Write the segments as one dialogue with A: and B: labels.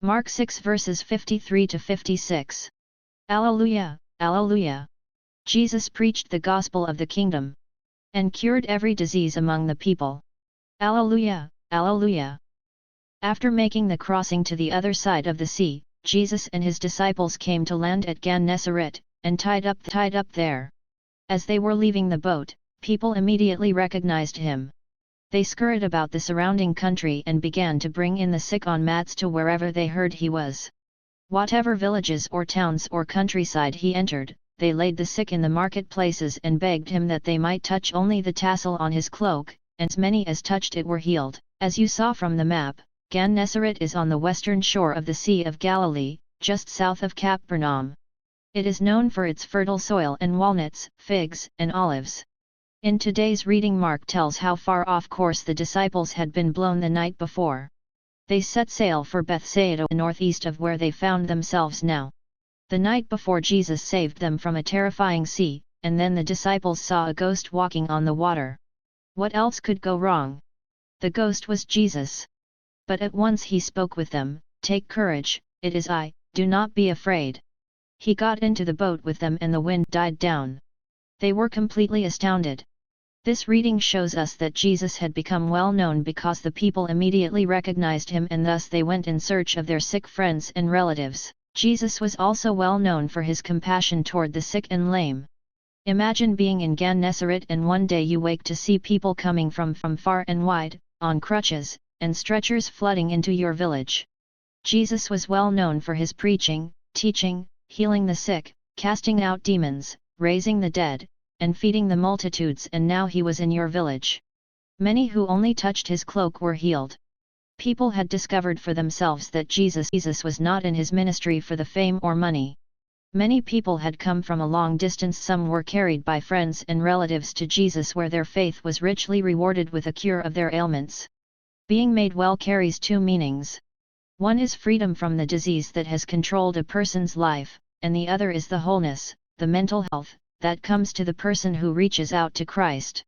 A: Mark 6 verses 53 to 56. Alleluia, Alleluia! Jesus preached the gospel of the kingdom, and cured every disease among the people. Alleluia, Alleluia! After making the crossing to the other side of the sea, Jesus and his disciples came to land at Gennesaret, and tied up there. As they were leaving the boat, people immediately recognized him. They scurried about the surrounding country and began to bring in the sick on mats to wherever they heard he was. Whatever villages or towns or countryside he entered, they laid the sick in the marketplaces and begged him that they might touch only the tassel on his cloak, and as many as touched it were healed. As you saw from the map, Gennesaret is on the western shore of the Sea of Galilee, just south of Capernaum. It is known for its fertile soil and walnuts, figs, and olives. In today's reading, Mark tells how far off course the disciples had been blown the night before. They set sail for Bethsaida, northeast of where they found themselves now. The night before, Jesus saved them from a terrifying sea, and then the disciples saw a ghost walking on the water. What else could go wrong? The ghost was Jesus. But at once he spoke with them, "Take courage, it is I, do not be afraid." He got into the boat with them and the wind died down. They were completely astounded. This reading shows us that Jesus had become well known because the people immediately recognized him, and thus they went in search of their sick friends and relatives. Jesus was also well known for his compassion toward the sick and lame. Imagine being in Gennesaret and one day you wake to see people coming from far and wide, on crutches, and stretchers flooding into your village. Jesus was well known for his preaching, teaching, healing the sick, casting out demons, raising the dead, and feeding the multitudes, and now he was in your village. Many who only touched his cloak were healed. People had discovered for themselves that Jesus was not in his ministry for the fame or money. Many people had come from a long distance. Some were carried by friends and relatives to Jesus, where their faith was richly rewarded with a cure of their ailments. Being made well carries two meanings. One is freedom from the disease that has controlled a person's life, and the other is the wholeness, the mental health, that comes to the person who reaches out to Christ.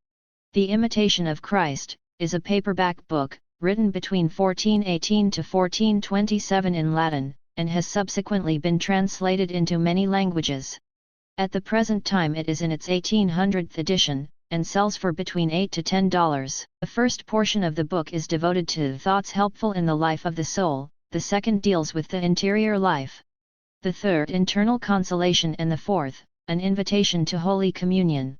A: The Imitation of Christ is a paperback book, written between 1418 to 1427 in Latin, and has subsequently been translated into many languages. At the present time it is in its 1800th edition, and sells for between $8 to $10. The first portion of the book is devoted to thoughts helpful in the life of the soul, the second deals with the interior life. The third, internal consolation, and the fourth, an invitation to Holy Communion.